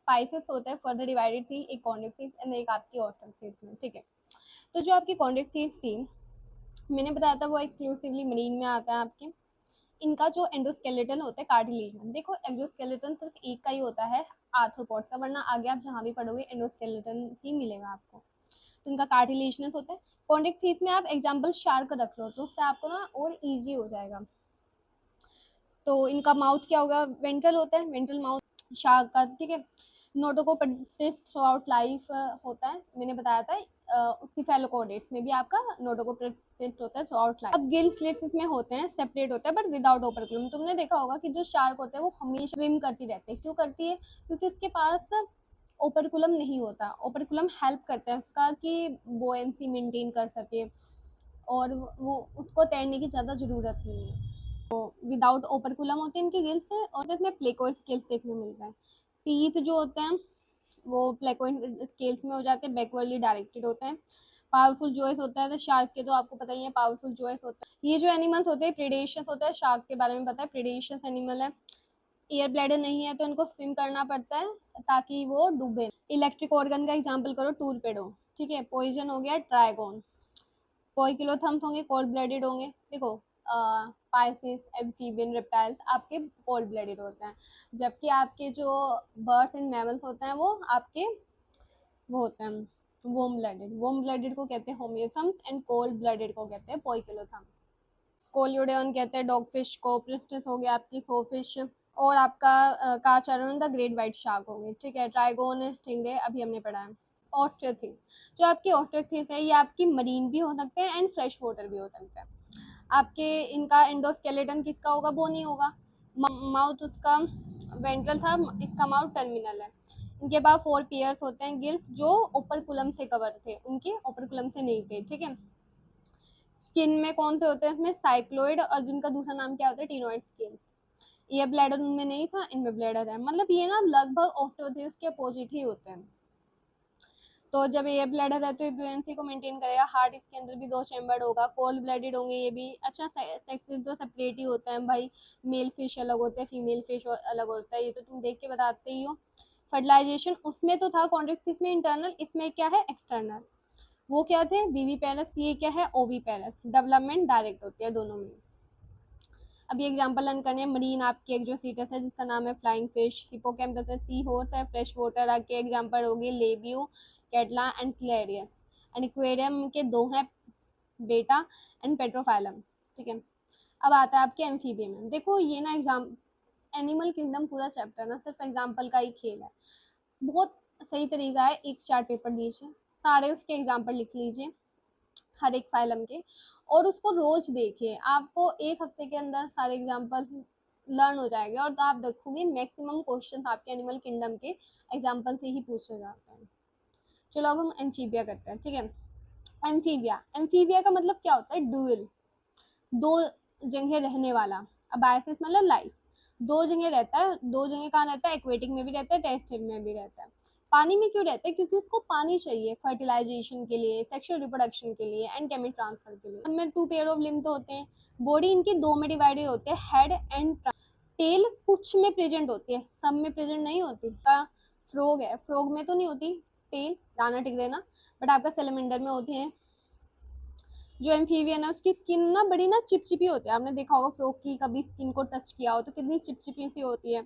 पाइथस होता है further divided थी, एक कॉन्ड्रिक थी एंड एक आपकी ऑर्थक थी, ठीक है। तो जो आपकी कॉन्ड्रिक थी मैंने बताया था वो एक्सक्लूसिवली मरीन में आता है आपके। इनका जो एंडोस्केलेटन होता है कार्टिलेज में, देखो एक्सोस्केलेटन सिर्फ एक का ही होता है आर्थ्रोपॉड का, वरना आगे आप जहाँ भी पढ़ोगे एंडोस्केलेटन ही मिलेगा आपको। तो इनका कार्टिलेजनस होता है। कॉन्ड्रिक थीथ में आप एग्जाम्पल शार्क रख लो तो उससे आपको ना और ईजी हो जाएगा। तो इनका माउथ क्या होगा, वेंट्रल होता है, वेंट्रल माउथ शार्क का, ठीक है। नोटोकोपेडिक थ्रू आउट लाइफ होता है, मैंने बताया था। सिफेलोकोडेट में भी आपका नोटोकोपेडिक होता है थ्रू आउट लाइफ। अब गिल स्लिट्स इसमें होते हैं, सेपरेट होता है बट विदाउट ओपरक्लूम। तुमने देखा होगा कि जो शार्क होते हैं वो हमेशा स्विम करती रहते हैं, क्यों करती है, क्योंकि उसके पास ओपरकुलम नहीं होता। ओपरकुलम हेल्प करता है उसका कि बोएंसी मेंटेन कर सके और वो उसको तैरने की ज़्यादा ज़रूरत नहीं है। विदाउट ओपरकुलम होते हैं इनके गिल्स है, और इसमें प्लेकोइड स्केल्स देखने मिलता है। टीथ जो होते हैं वो प्लेकोइड स्केल्स में हो जाते हैं, बैकवर्डली डायरेक्टेड होते हैं। पावरफुल जॉइस होता है, तो शार्क के तो आपको पता ही है पावरफुल जॉइस होता है। ये जो एनिमल्स होते हैं प्रेडेशियस होता है, शार्क के बारे में पता है प्रेडेशियस एनिमल है। एयर ब्लैडर नहीं है तो इनको स्विम करना पड़ता है ताकि वो डूबे। इलेक्ट्रिक ऑर्गन का एग्जाम्पल करो टूरपेडो, ठीक है। पॉइजन हो गया ट्राइगोन। पोइकिलोथम्स होंगे कोल्ड ब्लडेड होंगे। देखो पाइथिस एम्फीबियन रेप्टाइल्स आपके कोल्ड ब्लडेड होते हैं, जबकि आपके जो बर्ड्स एंड मैमल्स होते हैं वो आपके वो होते हैं वार्म ब्लडेड। वार्म ब्लडेड को कहते हैं होमियोथम्स एंड कोल्ड ब्लडेड को कहते हैं पोइकिलोथम्स। कोलियोडेन कहते हैं डॉग फिश को। प्रिस्टिस हो गया आपकी फिश। और आपका कारचारोन द ग्रेट वाइट शार्क होंगे, ठीक है। ट्राइगोन स्टिंगरे अभी हमने पढ़ा है। ऑस्ट्रियोथीथ, जो आपके ऑस्ट्रियोथीथ है ये आपकी मरीन भी हो सकते हैं एंड फ्रेश वाटर भी हो सकते हैं। आपके इनका एंडोस्केलेटन किसका होगा, बोनी होगा। माउथ उसका वेंट्रल था, इसका माउथ टर्मिनल है। इनके बाद 4 पेयर्स होते हैं गिल्स जो ओपरकुलम से कवर थे, उनके ओपरकुलम से नहीं थे, ठीक है। स्किन में कौन से होते हैं, इसमें साइक्लोइड और जिनका दूसरा नाम क्या होता है टीनोइड स्किन। ये ब्लैडर उनमें नहीं था, इनमें ब्लैडर है। मतलब ये ना लगभग ऑस्टियोथीथ के अपोजिट ही होते हैं। तो जब एयर ब्लैडर है तो ये ब्यूएंसी को मेंटेन करेगा। हार्ट इसके अंदर भी 2 चैम्बर होगा। कोल्ड ब्लडेड होंगे ये भी। अच्छा सेक्स तो सेपरेट ही होता है भाई, मेल फिश अलग होते हैं, फीमेल फिश अलग होता है, ये तो तुम देख के बताते ही हो। फर्टिलाइजेशन उसमें तो था कॉन्ट्रेक्ट में इंटरनल, इसमें क्या है एक्सटर्नल। वो क्या थे वीवी पैरस, ये क्या है ओवी पैरस। डेवलपमेंट डायरेक्ट होती है दोनों में। अभी एग्जांपल लर्न करने मरीन आपकी एक जो सीटस है जिसका नाम है फ्लाइंग फिश। हिपोकैम्पस है, सी होर्स है। फ्रेश वाटर आपके एग्जांपल होगी labeo, catla and clarias. And aquarium के 2 हैं, बेटा एंड पेट्रोफाइलम, ठीक है। अब आता है आपके एम्फीबियम में। देखो ये ना एग्जाम एनिमल किंगडम पूरा चैप्टर ना सिर्फ एग्जाम्पल का ही खेल है। बहुत सही तरीका है, एक चार्ट पेपर लीजिए, सारे उसके एग्जाम्पल लिख लीजिए हर एक फाइलम के, और उसको रोज देखिए। आपको 1 हफ्ते के अंदर सारे एग्जाम्पल लर्न हो जाएंगे और तो आप देखोगे मैक्सिमम क्वेश्चन आपके एनिमल किंगडम के एग्जाम्पल से ही पूछे जाते हैं। चलो अब हम एम्फीबिया करते हैं, ठीक है। एम्फीबिया का मतलब क्या होता है, डुअल, 2 जगह रहने वाला। अब बायोसिस मतलब लाइफ, 2 जगह रहता है। 2 जगह कहाँ रहता है, एक्वेटिक में भी रहता है, टेरेस्ट्रियल में भी रहता है। पानी में क्यों रहता है, क्योंकि उसको पानी चाहिए फर्टिलाइजेशन के लिए, सेक्सुअल रिप्रोडक्शन के लिए एंड केमिक ट्रांसफर के लिए। इनमें 2 पेयर ऑफ लिम्ब तो होते हैं। बॉडी इनकी 2 में डिवाइडेड होते हैं, हेड एंड टेल कुछ में प्रेजेंट होती है, सब में प्रेजेंट नहीं होती। का फ्रॉग है, फ्रॉग में तो नहीं होती टेल, दाना टिक देना, बट आपका सैलमेंडर में होती है। जो एम्फीबियन है उसकी स्किन ना बड़ी ना चिपचिपी होती है। आपने देखा होगा फ्रॉग की कभी स्किन को टच किया हो तो कितनी चिपचिपी सी होती है।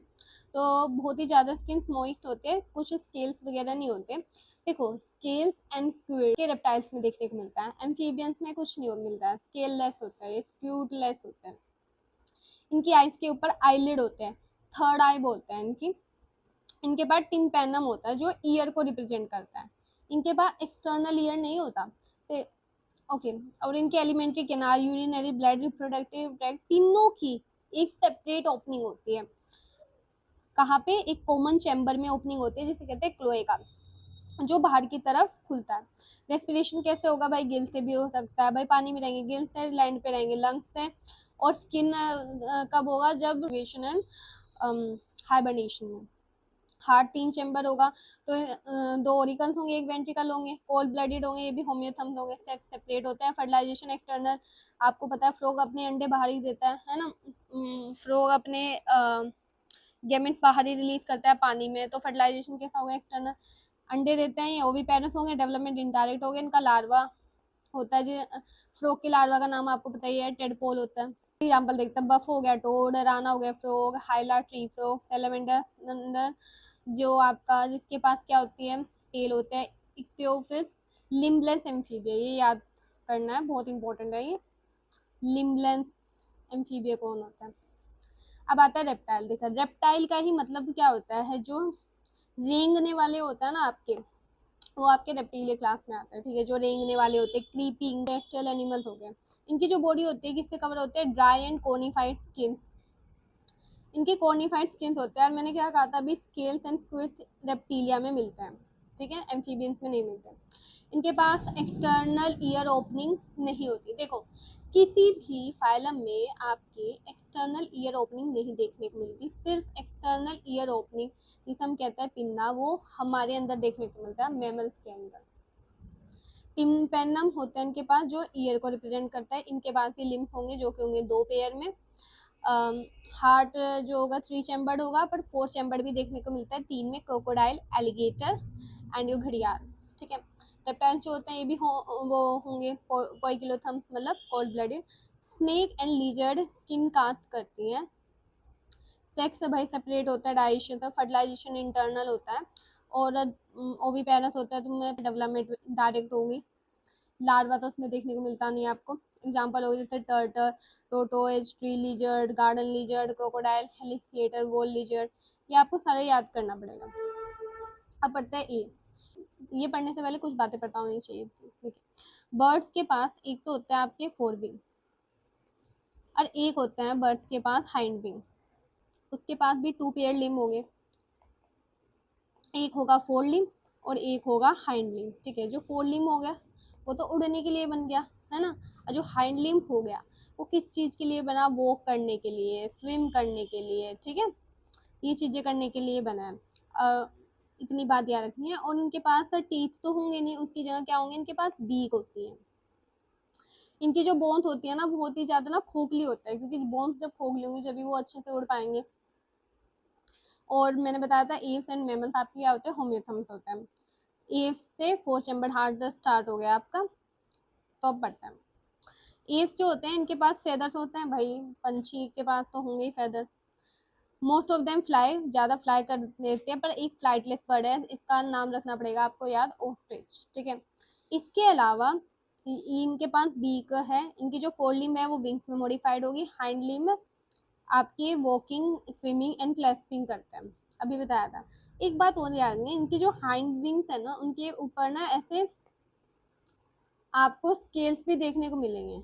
तो बहुत ही ज़्यादा स्किन मॉइस्ट होते हैं, कुछ स्केल्स वगैरह नहीं होते। देखो स्केल्स एंड स्क्विड के रेप्टाइल्स में देखने को मिलता है, एम्फीबियंस में कुछ नहीं मिलता है, स्केल लेस होता है, स्क्यूड लेस होता है। इनकी आइज के ऊपर आईलिड होते हैं, थर्ड आई बोलते हैं इनकी। इनके पास टिम्पेनम होता है जो ईयर को रिप्रेजेंट करता है। इनके पास एक्सटर्नल ईयर नहीं होता। तो ओके और इनके alimentary canal, urinary, blood, reproductive tract तीनों की एक सेपरेट ओपनिंग होती है। कहाँ पे, एक कॉमन चैम्बर में ओपनिंग होती है जिसे कहते हैं क्लोएका, जो बाहर की तरफ खुलता है। रेस्पिरेशन कैसे होगा भाई, गिल से भी हो सकता है भाई, पानी में रहेंगे, गिल से, लैंड पे रहेंगे लंग्स से। और स्किन कब होगा, जब एंड हाइबरनेशन में। हार्ट 3 चैम्बर होगा, तो 2 ओरिकल्स होंगे, 1 वेंट्रिकल होंगे। कोल्ड ब्लडेड होंगे, ये भी होम्योथम्स होंगे, सेक्स सेपरेट होता है। फर्टिलाइजेशन एक्सटर्नल, आपको पता है फ्रॉग अपने अंडे बाहर ही देता है ना। फ्रॉग अपने गेमेट बाहर ही रिलीज करता है पानी में, तो फर्टिलाइजेशन कैसा होगा, एक्सटर्नल। अंडे देते हैं, ये ओवी पेरेंट्स होंगे, डेवलपमेंट इनडायरेक्ट हो गया, इनका लार्वा होता है जी। फ्रॉग के लार्वा का नाम आपको पता ही है, टेडपोल होता है। एग्जाम्पल देखते हैं, बफ हो गया टोड, राना हो गया फ्रॉग, हाइला ट्री फ्रॉग, सेलेमेंडर जो आपका जिसके पास क्या होती है, टेल होता है, इक्तियोफिस, लिम्बलेस एम्फीबिया, ये याद करना है, बहुत इंपॉर्टेंट है ये, लिम्बलेस एम्फीबिया कौन होता है। अब आता है रेप्टाइल। देखा, रेप्टाइल का ही मतलब क्या होता है, जो रेंगने वाले होता है ना आपके, वो आपके रेप्टीलिया क्लास में आता है, ठीक है, जो रेंगने वाले होते हैं, क्रीपिंग टेरेस्ट्रियल एनिमल्स हो गए। इनकी जो बॉडी होती है किससे कवर होते हैं, ड्राई एंड कोनिफाइड स्किन, इनके कोनिफाइड स्किन होते हैं। और मैंने क्या कहा था अभी, स्केल्स एंड स्क्विड्स रेप्टीलिया में मिलते हैं, ठीक है, एम्फीबियंस में नहीं मिलते। इनके पास एक्सटर्नल ईयर ओपनिंग नहीं होती। देखो, किसी भी फाइलम में आपके एक्सटर्नल ईयर ओपनिंग नहीं देखने को मिलती, सिर्फ एक्सटर्नल ईयर ओपनिंग जिसे हम कहते हैं पिन्ना, वो हमारे अंदर देखने को मिलता है, मैमल्स के अंदर। टिम्पेनम होता है इनके पास, जो ईयर को रिप्रेजेंट करता है। इनके पास भी लिम्फ होंगे, जो कि होंगे 2 पेयर में। हार्ट जो होगा 3 चैम्बर्ड होगा, पर 4 चैम्बर्ड भी देखने को मिलता है, 3 में, क्रोकोडाइल, एलिगेटर एंड यो घड़ियाल, ठीक है। रेप्टाइल्स जो होते हैं ये भी वो होंगे पोइकिलोथर्म्स, मतलब cold blooded. Snake and lizard skin cast करती हैं। सेक्स भाई सेपरेट होता है, डाइजेशन तो फर्टिलाइजेशन इंटरनल होता है, और ओवी पेरेंट्स होता है, तो में डेवलपमेंट डायरेक्ट होगी। लार्वा तो उसमें देखने को मिलता नहीं आपको। एग्जाम्पल हो जैसे turtle, tortoise, tree lizard, garden lizard, crocodile, alligator, wall lizard, ये आपको सारे याद करना पड़ेगा। अब पढ़ते हैं ए। ये पढ़ने से पहले कुछ बातें पता होनी चाहिए, ठीक है। बर्ड्स के पास एक तो होता है आपके 4 विंग, और एक होता है बर्ड्स के पास हाइंड विंग, उसके पास भी 2 पेयर लिम्ब होंगे, एक होगा 4 लिम्ब और एक होगा हाइंड लिम्ब, ठीक है। जो 4 लिम्ब हो गया वो तो उड़ने के लिए बन गया, है ना, और जो हाइंड लिम्ब हो गया वो किस चीज़ के लिए बना, वॉक करने के लिए, स्विम करने के लिए, ठीक है, ये चीज़ें करने के लिए बना है। इतनी बात याद रखनी है। और उनके पास टीथ तो होंगे नहीं, उसकी जगह क्या होंगे, इनके पास बीक होती है। इनकी जो बोन्स होती है ना, बहुत ही ज़्यादा ना खोखली होता है, क्योंकि बोन्स जब खोखली होंगी जब भी वो अच्छे से उड़ पाएंगे। और मैंने बताया था एव्स एंड मैमल्स आपके क्या होते हैं, होम्योथम्स होते हैं। एव्स से 4 चैम्बर हार्ट स्टार्ट हो गया आपका, तो अब बढ़ता है। एव्स जो होते हैं इनके पास फेदर्स होते हैं, भाई पंछी के पास तो होंगे ही feather. Most of them fly, ज़्यादा फ्लाई कर देते हैं, पर एक फ्लाइटलेस बर्ड है, इसका नाम रखना पड़ेगा आपको याद, ओस्ट्रिच, ठीक है। इसके अलावा इनके पास बीक है, इनकी जो 4 लिम्ब है वो विंग्स में मॉडिफाइड होगी, हाइंड लिम्ब आपके वॉकिंग, स्विमिंग एंड क्लैस्पिंग करते हैं, अभी बताया था। एक बात और याद है, इनकी जो हाइंड विंग्स है ना, उनके ऊपर ना ऐसे आपको स्केल्स भी देखने को मिलेंगे,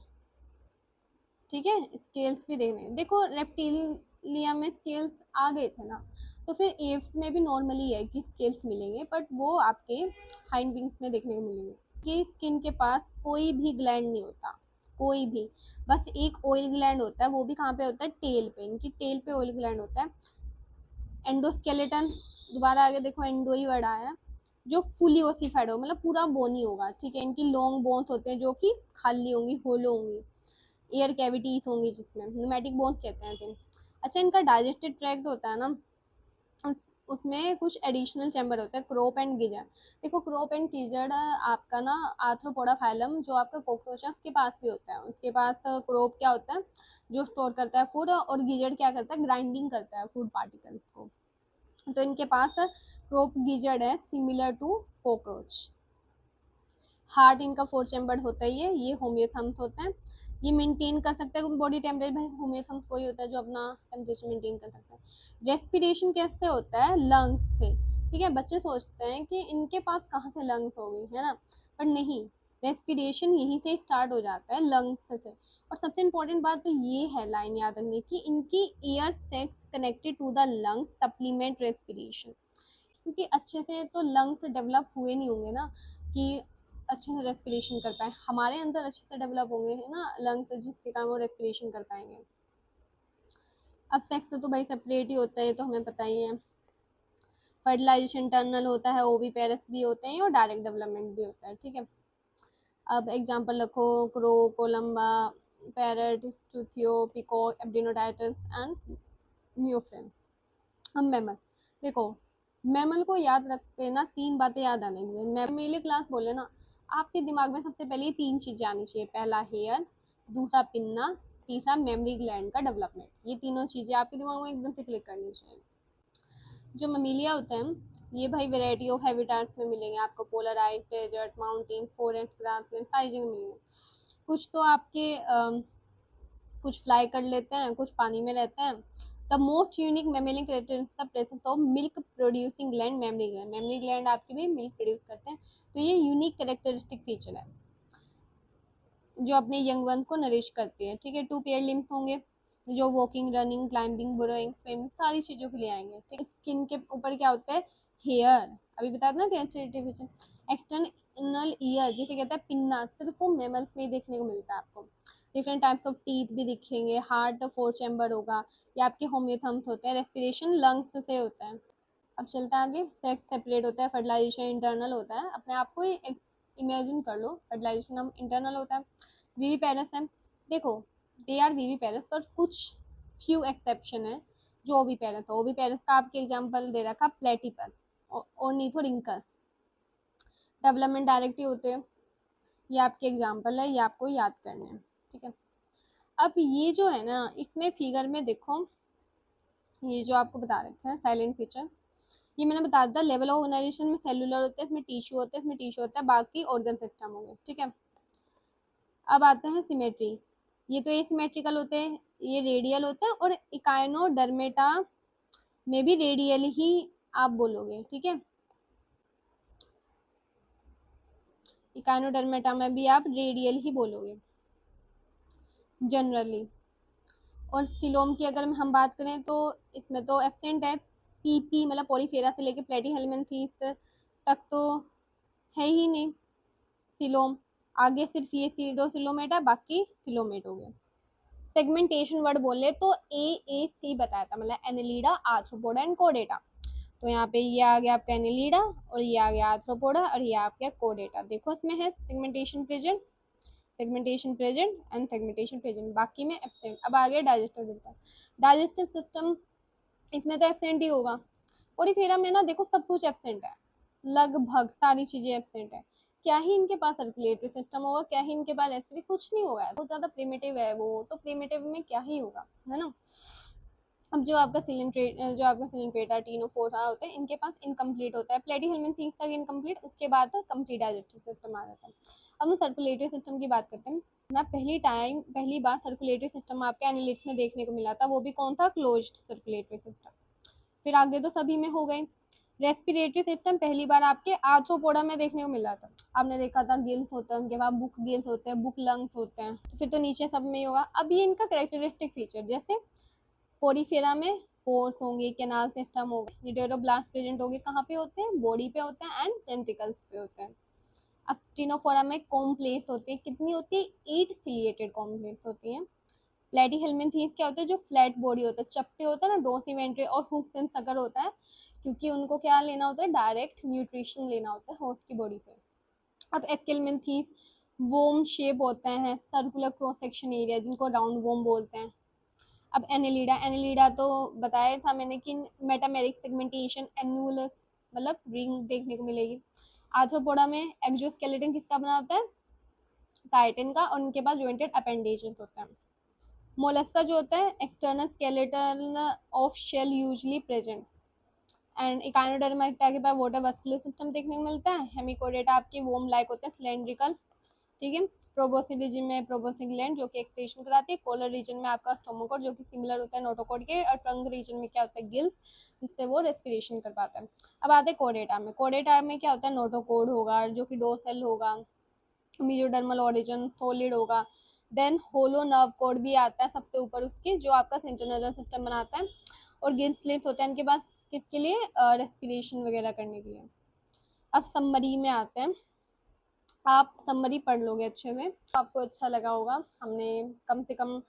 ठीक है, स्केल्स भी देखने। देखो रेप्टिलिया में स्केल्स आ गए थे ना, तो फिर एव्स में भी नॉर्मली है कि स्केल्स मिलेंगे, बट वो आपके हाइंड विंग्स में देखने को मिलेंगे। कि स्किन के पास कोई भी ग्लैंड नहीं होता, कोई भी, बस एक ऑयल ग्लैंड होता है, वो भी कहाँ पे होता है, टेल पे, इनकी टेल पे ऑयल ग्लैंड होता है। एंडोस्केलेटन, दोबारा आगे देखो एंडो ही वर्ड आया है, जो फुली ओसिफाइड हो, मतलब पूरा बोनी होगा, ठीक है। इनकी लॉन्ग बोन्स होते हैं जो कि खाली होंगी, होलो होंगी, एयर कैविटीज होंगी जिसमें न्यूमेटिक बोन्स कहते हैं इन्हें। अच्छा, इनका डाइजेस्टिव ट्रैक्ट होता है ना, उसमें कुछ एडिशनल चैम्बर होता है, क्रोप एंड गिजर्ड। देखो क्रोप एंड गिजर्ड आपका ना आर्थ्रोपोडा फाइलम, जो आपका कॉकरोच है उसके पास भी होता है। उसके पास क्रोप क्या होता है, जो स्टोर करता है फूड, और गिजर्ड क्या करता है, ग्राइंडिंग करता है फूड पार्टिकल्स को। तो इनके पास क्रोप गिजर्ड है, सिमिलर टू कॉकरोच। हार्ट इनका 4 चैम्बर्ड होता ही है, ये होम्योथम्स होते हैं, ये मेंटेन कर सकते हैं बॉडी टेम्परेचर, भाई होम्योथम्स वही होता है जो अपना टेम्परेचर मेंटेन कर सकता है। रेस्पिरेशन कैसे होता है, लंग्स से, ठीक है। बच्चे सोचते हैं कि इनके पास कहाँ से लंग्स होंगे, है ना, पर नहीं, रेस्पिरेशन यहीं से स्टार्ट हो जाता है, लंग्स से। और सबसे इंपॉर्टेंट बात तो ये है, लाइन याद रखनी, कि इनकी air sacs connected to the lung supplement respiration, क्योंकि अच्छे से तो लंग्स डेवलप हुए नहीं होंगे ना कि अच्छे से रेस्पिरेशन कर पाए, हमारे अंदर अच्छे से डेवलप होंगे, है ना, लंग्स, जिसके कारण वो रेस्पिरेशन कर पाएंगे। अब सेक्स तो भाई सेपरेट ही होता है, ये तो हमें पता ही है। फर्टिलाइजेशन टर्नल होता है, ओवी पेरस भी होते हैं, और डायरेक्ट डेवलपमेंट भी होता है, ठीक है। अब एग्जाम्पल रखो, क्रो, कोलम्बा, पैरट, चूथियो, पिकॉक, एब्डिनोडाइटस एंड म्यूफ्रेन। हम मैमल, देखो मैमल को याद रखते ना 3 बातें याद आने चाहिए। मैमेलियन क्लास बोले ना, आपके दिमाग में सबसे पहले ये 3 चीजें आनी चाहिए। पहला हेयर, दूसरा पिन्ना, तीसरा मेमोरी ग्लैंड का डेवलपमेंट। ये तीनों चीजें आपके दिमाग में एकदम से क्लिक करनी चाहिए। जो ममीलिया होते हैं ये भाई वेराइटी ऑफ हैबिटाट्स में मिलेंगे आपको, polar ice, desert, mountain, forest, grassland, सारी जगह मिलेंगे। कुछ तो आपके कुछ फ्लाई कर लेते हैं, कुछ पानी में रहते हैं। The most unique mammalian characteristic the presence of milk producing gland, memory gland. Memory gland आपके भी मिल्क प्रोड्यूस करते हैं, तो ये यूनिक कैरेक्टरिस्टिक फीचर है जो अपने यंग वंस को नरिश करती है। ठीक है, 2 पेयर लिम्स होंगे जो वॉकिंग, रनिंग, क्लाइंबिंग, बुरोइंग, स्विमिंग सारी चीज़ों के लिए आएंगे। ठीक है, स्किन के ऊपर क्या होता है, हेयर, अभी बताया था ना कैरेक्टरिस्टिक फीचर। एक्सटर्नल ईयर जिसे कहता है पिन्ना, सिर्फ वो मैमल्स में ही देखने को मिलता है आपको। डिफरेंट टाइप्स ऑफ टीथ भी दिखेंगे, हार्ट 4 चैम्बर होगा, ये आपके होम्योथम्स होते हैं, रेस्पिरेशन लंग्स से होता है। अब चलता है आगे, सेक्स सेपरेट होता है, फर्टिलाइजेशन इंटरनल होता है। अपने आप को इमेजिन कर लो, फर्टिलाइजेशन हम इंटरनल होता है। वीवी पेरेंट्स हैं, देखो दे आर वीवी पेरेंट्स, पर कुछ फ्यू एक्सेप्शन है जो ओवी पेरेंट्स है। ओवी पेरेंट्स का आपके एग्जांपल दे रखा प्लेटिपस और नीथोरिंकस। डेवलपमेंट डायरेक्टली होते हैं, ये आपके एग्जांपल है, ये आपको याद करने हैं। ठीक है, अब ये जो है ना इसमें फिगर में देखो, ये जो आपको बता रखा है साइलेंट फीचर, ये मैंने बता दिया। लेवल ऑफ ऑर्गेनाइजेशन में सेलुलर होते हैं, इसमें टिश्यू होते हैं, इसमें टिश्यू होता है, बाकी ऑर्गन सिस्टम होंगे। ठीक है, अब आते हैं सिमेट्री। ये तो एसिमेट्रिकल होते हैं, ये रेडियल होता है, और इकाइनोडर्मेटा में भी रेडियल ही आप बोलोगे। ठीक है, इकाइनोडर्मेटा में भी आप रेडियल ही बोलोगे जनरली। और सिलोम की अगर हम बात करें तो इसमें तो एब्सेंट है। पीपी मतलब पॉलीफेरा से लेके प्लेटीहेल्मिन्थेस तक तो है ही नहीं सिलोम। आगे सिर्फ ये सीडोसिलोमेट है, बाकी सिलोमेट हो गए। सेगमेंटेशन वर्ड बोले तो AAC बताया था, मतलब एनेलिडा, आर्थ्रोपोडा एंड कोडेटा। तो यहाँ पे ये आ गया आपका एनेलिडा, और ये आ गया आर्थ्रोपोडा, और ये आ गया कोडेटा। देखो इसमें है segmentation present, segmentation present and segmentation present, बाकी में एब्सेंट। अब आ गया डाइजेस्टिव सिस्टम। डाइजेस्टिव सिस्टम इसमें तो एब्सेंट ही होगा। पोरीफेरा में ना देखो सब कुछ एब्सेंट है, लगभग सारी चीजें एब्सेंट है। क्या ही इनके पास सर्कुलेटरी सिस्टम होगा, क्या ही इनके पास रेस्पिरेटरी, कुछ नहीं होगा, बहुत ज्यादा प्रिमिटिव है वो तो। प्रिमिटिव में क्या ही होगा, है ना। अब जो आपका सिलिंड्रेटा टीनोफोरा होते हैं, इनके पास इनकम्प्लीट होता है। प्लेटीहेल्मिन्थेस तक इनकम्प्लीट, उसके बाद कंप्लीट डाइजेस्टिव सिस्टम आ जाता है। अब हम सर्कुलेटरी सिस्टम की बात करते हैं ना। पहली बार सर्कुलेटरी सिस्टम आपके एनालिटिक्स में देखने को मिला था, वो भी कौन था, क्लोज्ड सर्कुलेटरी सिस्टम। फिर आगे तो सभी में हो गए। रेस्पिरेटरी सिस्टम पहली बार आपके आर्थ्रोपोडा में देखने को मिला था। आपने देखा था गिल्स होते हैं, उनके बाद बुक गिल्स होते हैं, बुक लंग्स होते हैं, तो फिर तो नीचे सब में ही होगा। अब ये इनका कैरेक्टरिस्टिक फीचर, जैसे पोरीफेरा में पोर्स होंगे, कैनाल सिस्टम होगा, न्यूटेरोब्लास्ट प्रेजेंट होंगे, कहाँ पे होते हैं, बॉडी पे होते हैं एंड टेंटिकल्स पे होते हैं। अब टिनोफोरा में कॉम्प्लेट्स होते हैं, कितनी होती है, 8 सिलिएटेड कॉम्प्लेट्स होती हैं। प्लेटीहेल्मिन्थेस क्या होता है, जो फ्लैट बॉडी होता है, चपटे होता है ना, डोर्सी वेंट्री और हुक्स एंड सकर होता है, क्योंकि उनको क्या लेना होता है, डायरेक्ट न्यूट्रिशन लेना होता है होस्ट की बॉडी से। अब एस्केलमिन्थेस वोम शेप होते हैं, सर्कुलर क्रॉस सेक्शन एरिया, जिनको राउंड वोम बोलते हैं। अब एनेलिडा तो बताया था मैंने कि मेटामेरिक सेगमेंटेशन एनुलर मतलब रिंग देखने को मिलेगी। आर्थ्रोपोडा में एक्सोस्केलेटन किसका बना होता है, काइटिन का, और उनके पास जॉइंटेड अपेंडेजेस होते हैं। मोलस्का जो होता है external skeleton of shell usually present. And echinodermata के पास वाटर वस्कुलर सिस्टम देखने को मिलता है। हेमिकोडेटा आपकी वोम लाइक होते हैं, सिलेंड्रिकल। ठीक है, प्रोबोसिक रीजन में प्रोबोसिक ग्लैंड जो कि एक्सक्रीशन कराती है। कोलर रीजन में आपका स्टोमोकोड जो कि सिमिलर होता है नोटोकोड के। और ट्रंक रीजन में क्या होता है, गिल्स, जिससे वो रेस्पिरेशन कर पाता है। अब आते हैं कोडेटा में। कोडेटा में क्या होता है, नोटोकोड होगा जो कि डोर्सल होगा, मेसोडर्मल ओरिजिन सॉलिड होगा। देन होलो नर्व कोड भी आता है सबसे ऊपर उसके, जो आपका सेंट्रल नर्वस सिस्टम बनाता है। और गिल स्लिप्स होते हैं इनके पास, किसके लिए, रेस्पिरेशन वगैरह करने के लिए। अब समरी में आते हैं, आप समरी पढ़ लोगे अच्छे से तो आपको अच्छा लगा होगा। हमने कम से कम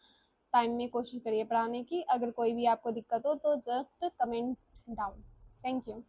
टाइम में कोशिश करी है पढ़ाने की। अगर कोई भी आपको दिक्कत हो तो just comment down. Thank you.